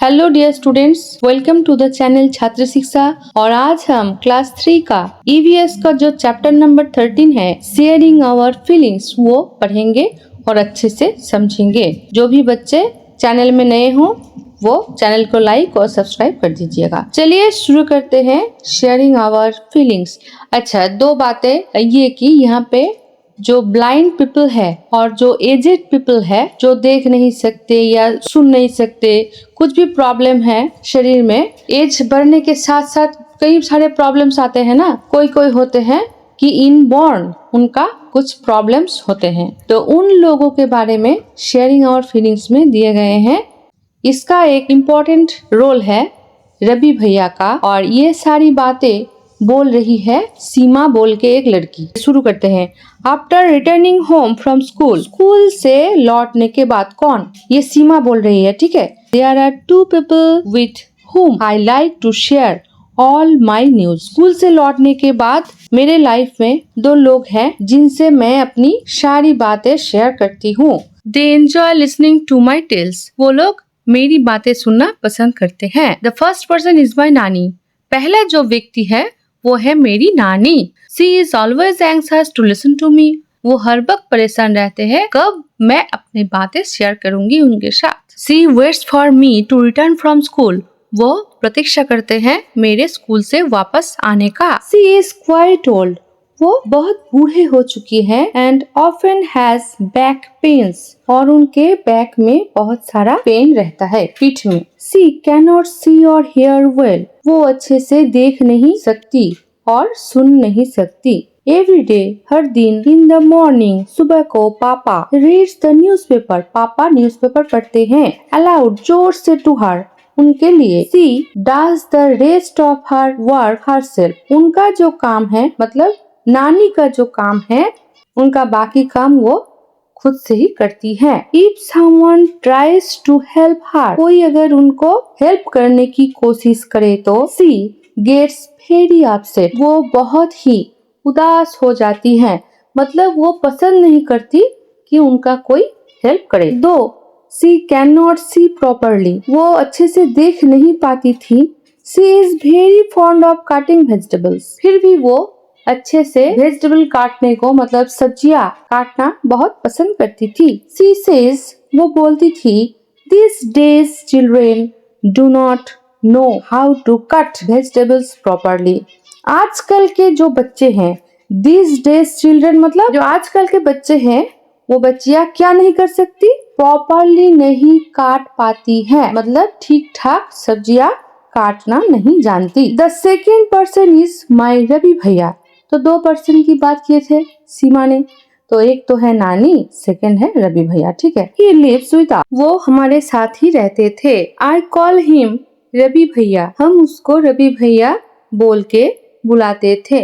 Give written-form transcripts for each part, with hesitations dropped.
Hello dear students, welcome to the channel Chhatra Shiksha. और आज हम क्लास 3 का ईवीएस का जो चैप्टर नंबर 13 है, शेयरिंग आवर फीलिंग्स, वो पढ़ेंगे और अच्छे से समझेंगे। जो भी बच्चे चैनल में नए हों वो चैनल को लाइक और सब्सक्राइब कर दीजिएगा। चलिए शुरू करते हैं शेयरिंग आवर फीलिंग्स। अच्छा, दो बातें ये कि यहाँ पे जो ब्लाइंड पीपल है और जो एजेड पीपल है, जो देख नहीं सकते या सुन नहीं सकते, कुछ भी प्रॉब्लम है शरीर में, एज बढ़ने के साथ साथ कई सारे प्रॉब्लम्स आते हैं ना। कोई होते हैं कि इनबॉर्न उनका कुछ प्रॉब्लम्स होते हैं, तो उन लोगों के बारे में शेयरिंग आवर फीलिंग्स में दिए गए हैं। इसका एक इम्पोर्टेंट रोल है रवि भैया का, और ये सारी बातें बोल रही है सीमा बोल के एक लड़की। शुरू करते हैं। After returning home from school, school से लौटने के बाद कौन? ये सीमा बोल रही है, ठीक है। There are two people with whom I like to share all my news. School से लौटने के बाद मेरे लाइफ में दो लोग हैं जिनसे मैं अपनी सारी बातें शेयर करती हूँ। They enjoy listening to my tales. वो लोग मेरी बातें सुनना पसंद करते हैं। The first person is my नानी। पहला जो व्यक्ति है वो है मेरी नानी। She is always anxious to listen to me. वो हर वक्त परेशान रहते हैं कब मैं अपनी बातें शेयर करूंगी उनके साथ। She waits for me to return from school. वो प्रतीक्षा करते हैं मेरे स्कूल से वापस आने का। She is quite old. वो बहुत बूढ़े हो चुकी हैं and often has back pains. और उनके बैक में बहुत सारा पेन रहता है, पीठ में। She cannot see or hear well. वो अच्छे से देख नहीं सकती और सुन नहीं सकती। Every day, हर दिन, in the morning, सुबह को पापा reads the newspaper. पापा न्यूज़पेपर पढ़ते हैं aloud, जोर से to her, उनके लिए। She does the rest of her work herself. उनका जो काम है, मतलब नानी का जो काम है, उनका बाकी काम वो खुद से ही करती है। If someone tries to help her, कोई अगर उनको हेल्प करने की कोशिश करे तो she gets very upset. वो बहुत ही उदास हो जाती है, मतलब वो पसंद नहीं करती कि उनका कोई हेल्प करे। दो she cannot see properly. वो अच्छे से देख नहीं पाती थी। She is very fond of cutting vegetables. फिर भी वो अच्छे से वेजिटेबल काटने को, मतलब सब्जियां काटना बहुत पसंद करती थी। She says, वो बोलती थी, these days children do not know how to cut vegetables properly. आजकल के जो बच्चे हैं, these days children मतलब जो आजकल के बच्चे हैं, वो बच्चियां क्या नहीं कर सकती? प्रॉपरली नहीं काट पाती है, मतलब ठीक ठाक सब्जियां काटना नहीं जानती। The second person is my Ravi भैया। तो दो पर्सन की बात किए थे सीमा ने, तो एक तो है नानी, सेकंड है रवि भैया, ठीक है। He lives with us. वो हमारे साथ ही रहते थे। I call him रवि भैया। हम उसको रवि भैया बोल के बुलाते थे।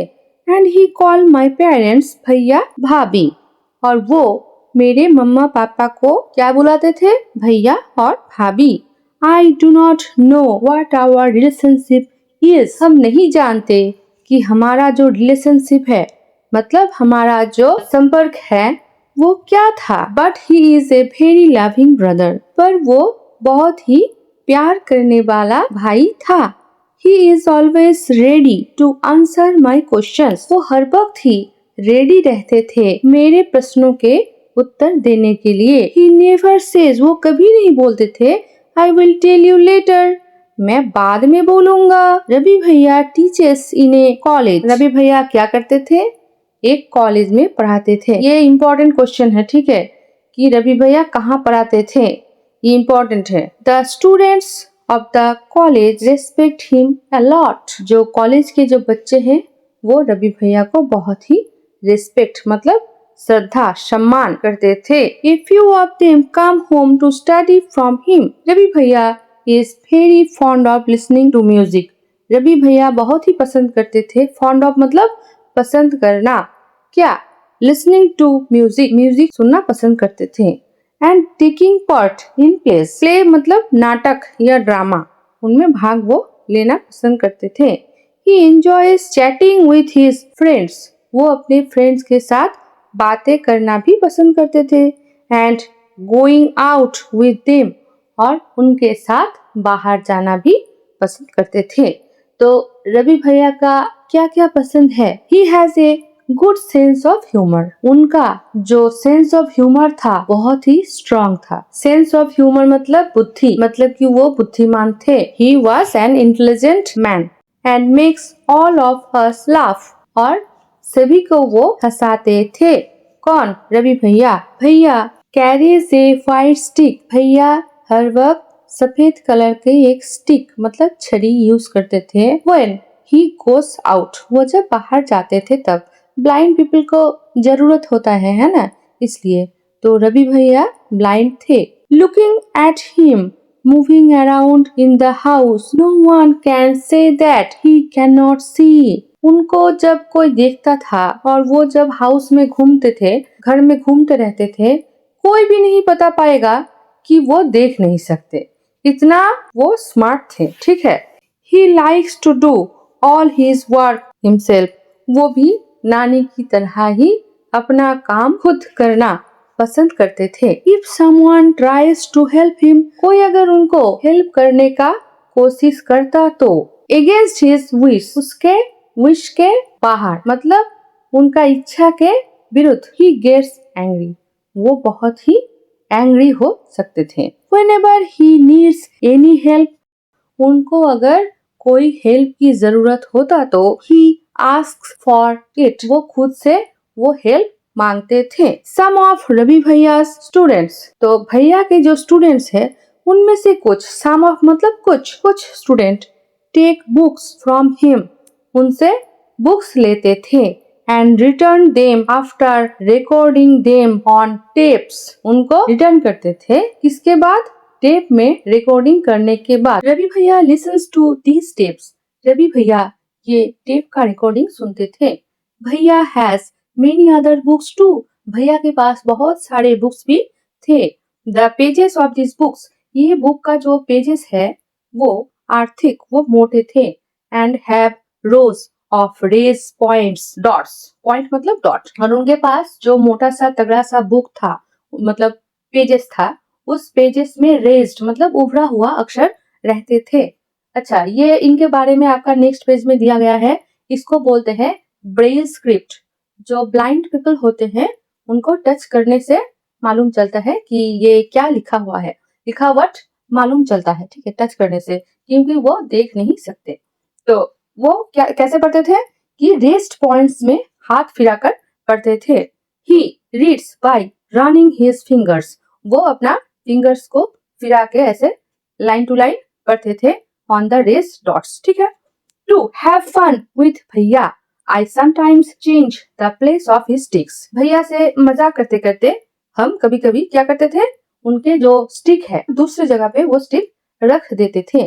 And he call my parents भैया भाभी। और वो मेरे मम्मा पापा को क्या बुलाते थे? भैया और भाभी। I do not know what our relationship is. हम नहीं जानते कि हमारा जो रिलेशनशिप है, मतलब हमारा जो संपर्क है, वो क्या था। But he is a very loving brother. पर वो बहुत ही प्यार करने वाला भाई था। He is always ready to answer my questions. वो हर वक्त ही रेडी रहते थे मेरे प्रश्नों के उत्तर देने के लिए। He never says, वो कभी नहीं बोलते थे I will tell you later. मैं बाद में बोलूंगा। रवि भैया teachers in a college. Ravi भैया क्या करते थे? एक कॉलेज में पढ़ाते थे। ये इम्पोर्टेंट क्वेश्चन है, ठीक है, कि रवि भैया कहाँ पढ़ाते थे, ये इम्पोर्टेंट है। The students of the college respect him a lot. जो कॉलेज के जो बच्चे हैं वो रवि भैया को बहुत ही रेस्पेक्ट, मतलब श्रद्धा, सम्मान करते थे। A few of them come home to study from him. Ravi भैया is very fond of listening to music. Ravi भैया बहुत ही पसंद करते थे। fond of मतलब पसंद करना, क्या? listening to music, म्यूजिक सुनना पसंद करते थे। and taking part in plays. play मतलब नाटक या ड्रामा, उनमें भाग वो लेना पसंद करते थे। He enjoys chatting with his friends. वो अपने फ्रेंड्स के साथ बातें करना भी पसंद करते थे। and going out with them. और उनके साथ बाहर जाना भी पसंद करते थे। तो रवि भैया का क्या क्या पसंद है? He has a good sense of humour. उनका जो सेंस ऑफ ह्यूमर था बहुत ही स्ट्रॉन्ग था। सेंस ऑफ ह्यूमर मतलब बुद्धि, मतलब कि वो बुद्धिमान थे। He was an intelligent man and makes all of us laugh. और सभी को वो हंसाते थे। कौन? रवि भैया। भैया कैरीज ए व्हाइट स्टिक। भैया हर वक्त सफेद कलर के एक स्टिक मतलब छड़ी यूज करते थे। When he goes out, वो जब बाहर जाते थे तब। ब्लाइंड पीपल को जरूरत होता है ना, इसलिए। तो रवि भैया ब्लाइंड थे। Looking at him moving around in the house, no one can say that he cannot see. उनको जब कोई देखता था और वो जब हाउस में घूमते थे, घर में घूमते रहते थे, कोई भी नहीं बता पाएगा कि वो देख नहीं सकते। इतना वो स्मार्ट थे, ठीक है। He likes to do all his work himself. वो भी नानी की तरह ही अपना काम खुद करना पसंद करते थे। If someone tries to help him, कोई अगर उनको हेल्प करने का कोशिश करता तो against his wish, उसके विश के बाहर, मतलब उनका इच्छा के विरुद्ध, he gets angry, वो बहुत ही एंग्री हो सकते थे। Whenever he needs any help, उनको अगर कोई हेल्प की जरूरत होता तो he asks for it, वो खुद से वो हेल्प मांगते थे। Some of रवि भैया स्टूडेंट्स, तो भैया के जो स्टूडेंट्स है उनमें से कुछ, some of मतलब कुछ student take books from him, उनसे बुक्स लेते थे and return them after recording them on tapes, उनको रिटर्न करते थे। किसके बाद? टेप में रिकॉर्डिंग करने के बाद। रवि भैया listens to these tapes, Ravi भैया ये टेप का रिकॉर्डिंग सुनते थे। भैया has many other books too, भैया के पास बहुत सारे बुक्स भी थे। The pages of these books, ये बुक का जो पेजेस है वो आर्थिक, वो मोटे थे। And have rows of raised points, dots, point मतलब डॉट। और उनके पास जो मोटा सा तगड़ा सा बुक था, मतलब पेजेस था, उस पेजेस में रेज्ड मतलब उभरा हुआ अक्षर रहते थे। अच्छा, ये इनके बारे में आपका नेक्स्ट पेज में दिया गया है। इसको बोलते हैं ब्रेल स्क्रिप्ट। जो ब्लाइंड पीपल होते हैं उनको टच करने से मालूम चलता है कि ये क्या लिखा हुआ है, लिखावट मालूम चलता है, ठीक है, टच करने से, क्योंकि वो देख नहीं सकते। तो वो क्या कैसे पढ़ते थे कि रेस्ट पॉइंट्स में हाथ फिराकर पढ़ते थे। He reads bye running his fingers, वो अपना फिंगर्स को फिरा के ऐसे लाइन टू लाइन पढ़ते थे ऑन द रेस्ट डॉट्स, ठीक है। टू हैव फन विथ भैया, I sometimes change the place of his sticks, भैया से मजाक करते करते हम कभी कभी क्या करते थे, उनके जो स्टिक है दूसरी जगह पे वो स्टिक रख देते थे।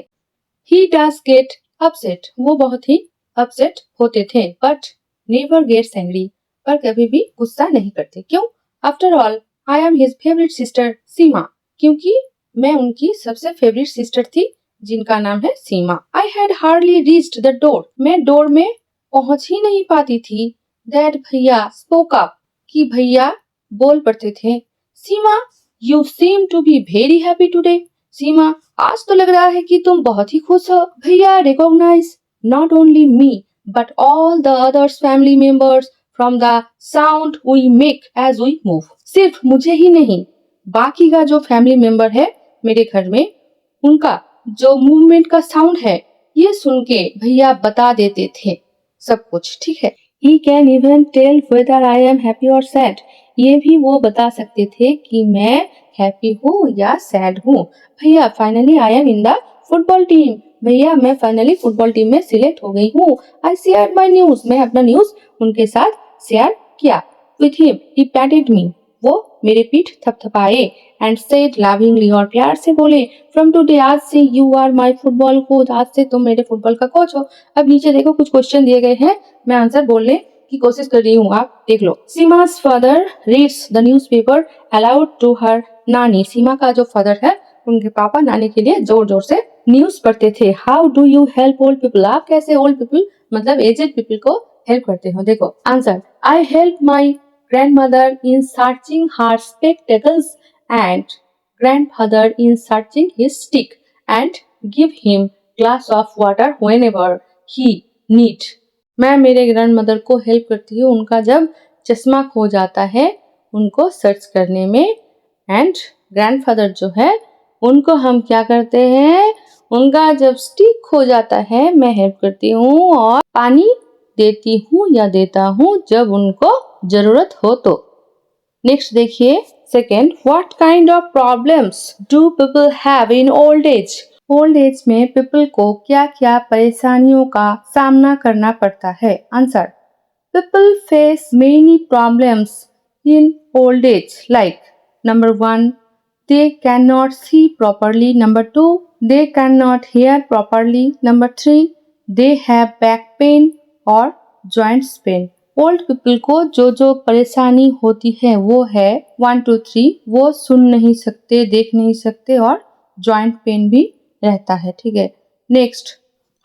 ही डज गेट अपसेट, वो बहुत ही अपसेट होते थे, बट नेवर गेट्स एंग्री, पर कभी भी गुस्सा नहीं करते। क्यों? After all I am his favourite sister Seema, क्योंकि मैं उनकी सबसे फेवरेट सिस्टर थी जिनका नाम है Seema. I had hardly reached the door, मैं डोर में पहुंच ही नहीं पाती थी। दैट भैया स्पोक अप, कि भैया बोल पड़ते थे। Seema you seem to be very happy today, Seema आज तो लग रहा है कि तुम बहुत ही खुश हो। भैया recognise not only me but all the others family members from the sound we make as we move, सिर्फ मुझे ही नहीं, बाकी का जो फैमिली मेंबर है मेरे घर में, उनका जो मूवमेंट का साउंड है ये सुन के भैया बता देते थे सब कुछ, ठीक है। He can even tell whether I am happy or sad, ये भी वो बता सकते थे कि मैं हैप्पी हूँ या सैड हूँ। भैया finally I am in the football team, भैया मैं फाइनली फुटबॉल टीम में सिलेक्ट हो गई हूँ। आई शेयर माई न्यूज, मैं अपना न्यूज उनके साथ शेयर किया। विथ हिम ही पैटेड मी, वो मेरे पीठ थपथपाए। एंड सेड लविंगली, और प्यार से बोले, फ्रॉम टुडे, आज से you are my football coach, आज से तुम मेरे फुटबॉल का कोच हो। अब नीचे देखो कुछ क्वेश्चन दिए गए हैं, मैं आंसर बोलने की कोशिश कर रही हूँ, आप देख लो। Seema's father reads the newspaper aloud to her नानी, सीमा का जो फादर है उनके पापा नानी के लिए जोर जोर से न्यूज पढ़ते थे। How do you help old people, आप कैसे ओल्ड पीपल मतलब एजेड पीपल को हेल्प करते हो। देखो answer, I help my grandmother in searching her spectacles and grandfather in searching his stick and give him glass of water whenever he need. मैं मेरे grandmother को हेल्प करती हूँ उनका जब चश्मा खो जाता है उनको सर्च करने में। एंड ग्रैंडफादर जो है उनको हम क्या करते हैं, उनका जब स्टिक खो जाता है मैं हेल्प करती हूँ और पानी देती हूँ या देता हूँ जब उनको जरूरत हो तो। नेक्स्ट देखिए second, what kind of problems do people have in old age. Old age में पीपल को क्या क्या परेशानियों का सामना करना पड़ता है। Answer, people face many problems in old age like number 1, they cannot see properly, number 2, they cannot hear properly, number 3, they have back pain और joints pain। ओल्ड पीपल को जो जो परेशानी होती है वो है 1 2 3, वो सुन नहीं सकते, देख नहीं सकते और जॉइंट पेन भी रहता है। ठीक है, नेक्स्ट,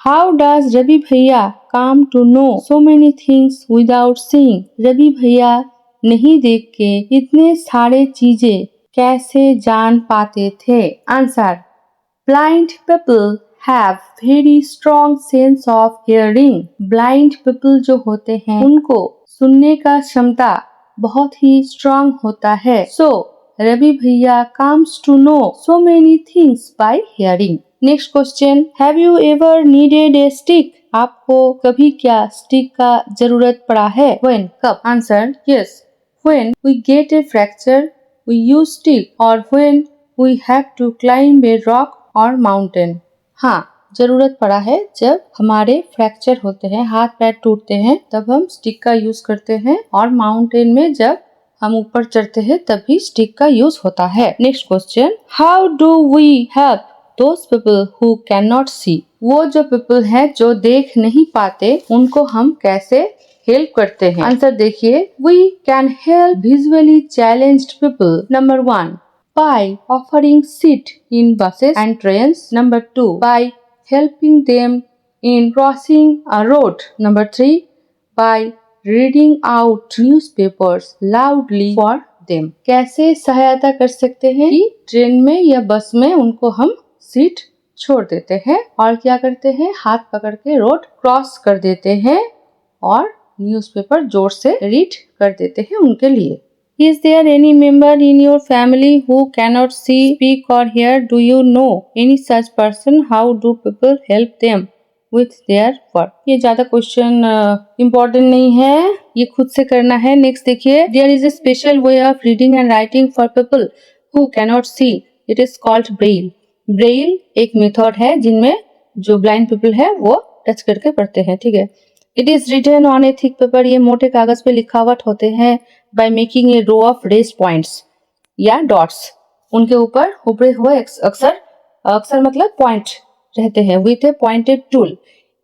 हाउ डज रवि भैया come to know so many things without seeing. Ravi भैया नहीं देख के इतने सारे चीजें कैसे जान पाते थे। Answer, blind people have very strong sense of hearing. Blind people जो होते हैं उनको सुनने का क्षमता बहुत ही स्ट्रॉन्ग होता है। सो रवि भैया comes to know so many things by hearing. Next question, have you ever needed a stick. आपको कभी क्या स्टिक का जरूरत पड़ा है। व्हेन, कब। Answer, yes, when we get a fracture we use stick or when we have to climb a rock or mountain। हाँ, जरूरत पड़ा है जब हमारे फ्रैक्चर होते हैं, हाथ पैर टूटते हैं तब हम स्टिक का यूज करते हैं और माउंटेन में जब हम ऊपर चढ़ते हैं तब भी स्टिक का यूज होता है। Next question, how do we help those people who can not see. वो जो पीपल हैं जो देख नहीं पाते उनको हम कैसे हेल्प करते हैं। आंसर देखिए, we can help visually challenged people. Number 1, by offering seat in buses and trains. Number 2, by helping them in crossing a road. Number 3, by reading out newspapers loudly for them. कैसे सहायता कर सकते हैं कि train में या बस में उनको हम सीट छोड़ देते हैं और क्या करते हैं, हाथ पकड़ के रोड क्रॉस कर देते हैं और न्यूज़पेपर जोर से रीड कर देते हैं उनके लिए। Is there any member in your family who cannot see, speak or hear? Do you know any such person? How do people help them with their work? ये ज्यादा क्वेश्चन इम्पोर्टेंट नहीं है, ये खुद से करना है। नेक्स्ट देखिए, there is a special way of reading and writing for people who cannot see. It is called braille. braille एक मेथड है जिनमें जो ब्लाइंड पीपल है वो टच करके पढ़ते हैं। ठीक है, it is written on a thick paper. ये मोटे कागज पे लिखावट होते हैं by making a row of raised points या डॉट्स। उनके ऊपर उभरे हुए अक्षर मतलब पॉइंट रहते हैं विथ ए पॉइंटेड टूल।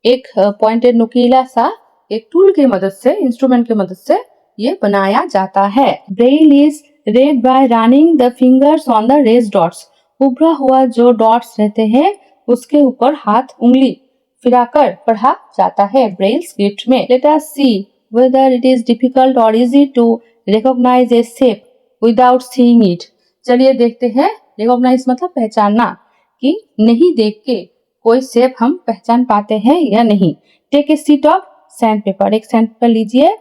एक पॉइंटेड नुकीला सा एक टूल की मदद से, इंस्ट्रूमेंट की मदद से ये बनाया जाता है। Braille is red by running the fingers on the raised dots. उभरा हुआ जो डॉट्स रहते हैं उसके ऊपर हाथ उंगली फिराकर पढ़ा जाता है ब्रेल स्क्रिप्ट में। Let us see whether it is difficult or easy to recognise a shape without seeing it. चलिए देखते हैं, रिकॉग्नाइज मतलब पहचानना, कि नहीं देख के कोई शेप हम पहचान पाते हैं या नहीं। Take a sheet of sandpaper. एक सैंड पेपर लीजिए,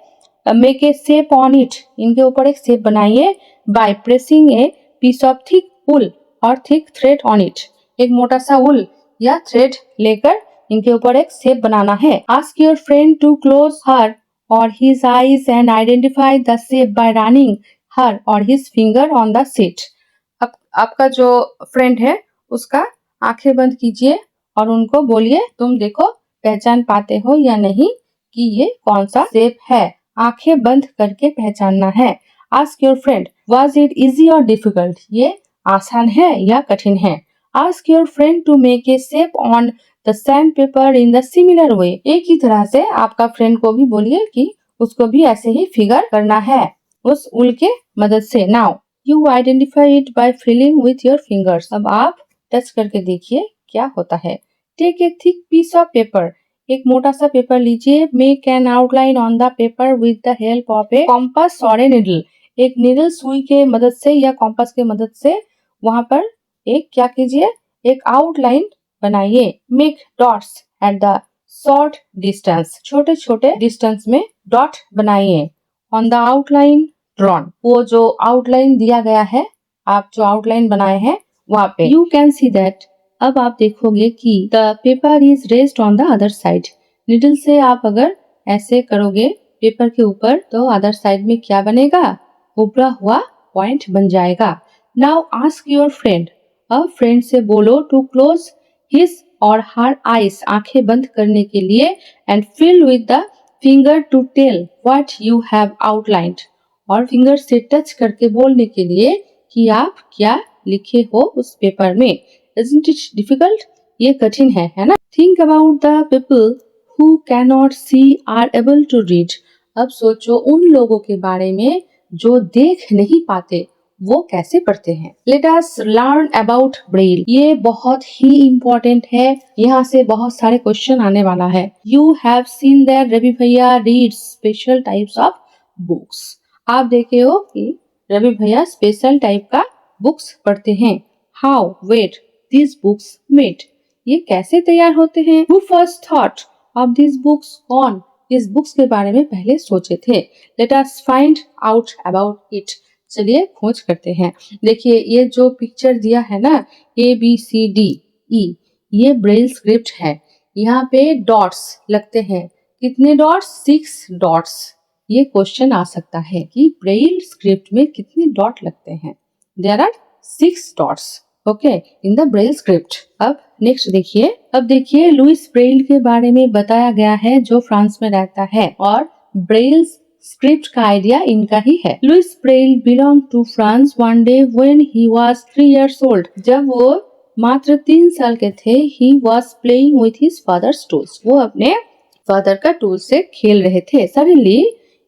make a shape on it. इनके ऊपर एक शेप बनाइए by pressing a piece of thick wool or thick thread on it. एक मोटा सा वुल या थ्रेड लेकर इनके ऊपर एक शेप बनाना है। Ask your friend to close her or his eyes and identify the shape by running her or his finger on the sheet. अब आपका जो फ्रेंड है उसका आंखें बंद कीजिए और उनको बोलिए, तुम देखो पहचान पाते हो या नहीं कि ये कौन सा शेप है। आंखें बंद करके पहचानना है। Ask your friend, was it easy or difficult. ये आसान है या कठिन है। Ask your friend to make a shape on the sand paper in the similar way. एक ही तरह से आपका फ्रेंड को भी बोलिए कि उसको भी ऐसे ही फिगर करना है उस उल के मदद से। Now you identify it by feeling with your fingers. अब आप टच करके देखिए क्या होता है। Take a thick piece of paper. एक मोटा सा पेपर लीजिए। Make an outline on the paper with the help of a compass और ए निडल। एक निडल सुई के मदद से या कॉम्पास के मदद से वहां पर एक क्या कीजिए, एक आउटलाइन बनाइए। Make dots at the short distance, छोटे छोटे डिस्टेंस में डॉट बनाइए। ऑन द आउटलाइन ड्रॉन, वो जो आउटलाइन दिया गया है, आप जो आउटलाइन बनाए हैं वहाँ पे। यू कैन सी दैट, अब आप देखोगे कि the paper is raised on the other side. Needle से आप अगर ऐसे करोगे पेपर के ऊपर तो अदर साइड में क्या बनेगा, उभरा हुआ पॉइंट बन जाएगा। नाउ आस्क योर फ्रेंड, अब फ्रेंड से बोलो टू क्लोज हिज और हर आइज, आंखें बंद करने के लिए, and feel with the finger to tell what you have outlined, और फिंगर से टच करके बोलने के लिए कि आप क्या लिखे हो उस पेपर में। Isn't it difficult? ये कठिन है ना? Think about the people who cannot see are able to read. अब सोचो उन लोगों के बारे में जो देख नहीं पाते, वो कैसे पढ़ते हैं। Let us learn about Braille. ये बहुत ही इम्पोर्टेंट है, यहाँ से बहुत सारे क्वेश्चन आने वाला है। You have seen that Ravi भैया reads special types of books. आप देखे हो कि रवि भैया स्पेशल टाइप का बुक्स पढ़ते हैं। How were this books made, ये कैसे तैयार होते हैं। Who first thought of this books, कौन इस बुक्स के बारे में पहले सोचे थे। Let us find out about it, चलिए खोज करते हैं। देखिए ये जो पिक्चर दिया है ना, ABCDE, ये ब्रेल स्क्रिप्ट है। यहाँ पे डॉट्स लगते हैं, कितने डॉट्स, 6 डॉट्स। ये क्वेश्चन आ सकता है कि ब्रेल स्क्रिप्ट में कितने डॉट लगते हैं। There are 6 dots okay in the Braille script. अब नेक्स्ट देखिए, अब देखिए लुइस ब्रेल के बारे में बताया गया है जो फ्रांस में रहता है, और ब्रेल स्क्रिप्ट का आइडिया इनका ही है। Louis Braille belong to France one day when he was 3 years old। जब वो मात्र 3 साल के थे, he was playing with his father's tools, वो अपने फादर का टूल से खेल रहे थे। Suddenly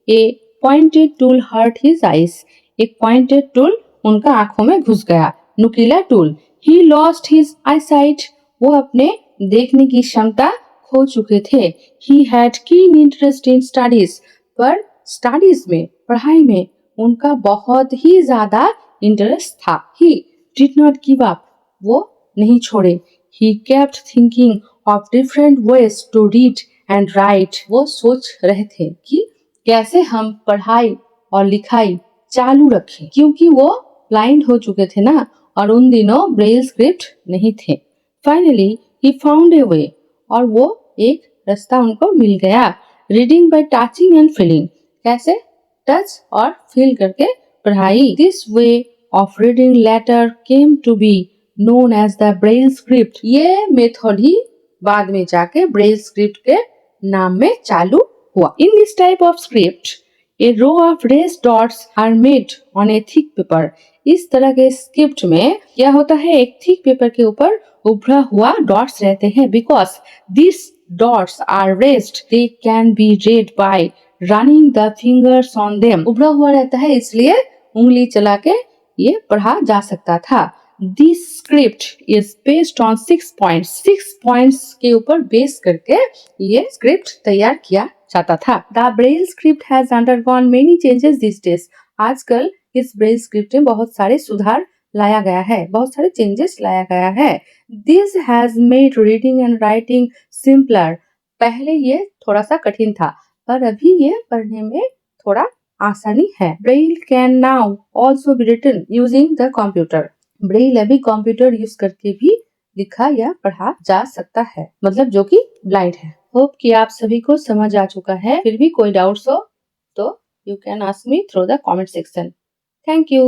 a pointed tool hurt his eyes, एक पॉइंटेड टूल उनका आंखों में घुस गया, नुकीला tool. He lost his eyesight, वो अपने देखने की क्षमता खो चुके थे। He had keen interest in studies, पर स्टडीज में, पढ़ाई में उनका बहुत ही ज्यादा इंटरेस्ट था। He did not give up, वो नहीं छोड़े। He kept thinking of different ways to read and write, वो सोच रहे थे कि कैसे हम पढ़ाई और लिखाई चालू रखें, क्योंकि वो ब्लाइंड हो चुके थे ना, और उन दिनों ब्रेल स्क्रिप्ट नहीं थे। फाइनली ही फाउंड ए वे, और वो एक रास्ता उनको मिल गया। Reading by touching and feeling, कैसे टच और फील करके पढ़ाई। This way of reading letter came to be known as the Braille script, ये मेथड ही बाद में जाके ब्रेल स्क्रिप्ट के नाम में चालू हुआ। In this type of script a row of raised dots are made on a thick paper, इस तरह के स्क्रिप्ट में क्या होता है, एक थिक पेपर के ऊपर उभरा हुआ डॉट्स रहते हैं। Because this dots are raised they can be read by running the fingers on them, उभरा हुआ रहता है इसलिए उंगली चला के ये पढ़ा जा सकता था। This script is based on 6 points, 6 points के ऊपर बेस करके ये स्क्रिप्ट तैयार किया जाता था। The Braille script has undergone many changes this days, आजकल इस ब्रेल स्क्रिप्ट में बहुत सारे सुधार लाया गया है, बहुत सारे चेंजेस लाया गया है। This has made reading and writing simpler, पहले ये थोड़ा सा कठिन था, पर अभी ये पढ़ने में थोड़ा आसानी है। Braille can now also be written using the computer, Braille अभी कंप्यूटर यूज करके भी लिखा या पढ़ा जा सकता है, मतलब जो कि ब्लाइंड है। होप कि आप सभी को समझ आ चुका है। फिर भी कोई डाउट्स हो तो you can ask me through the comment section. Thank you.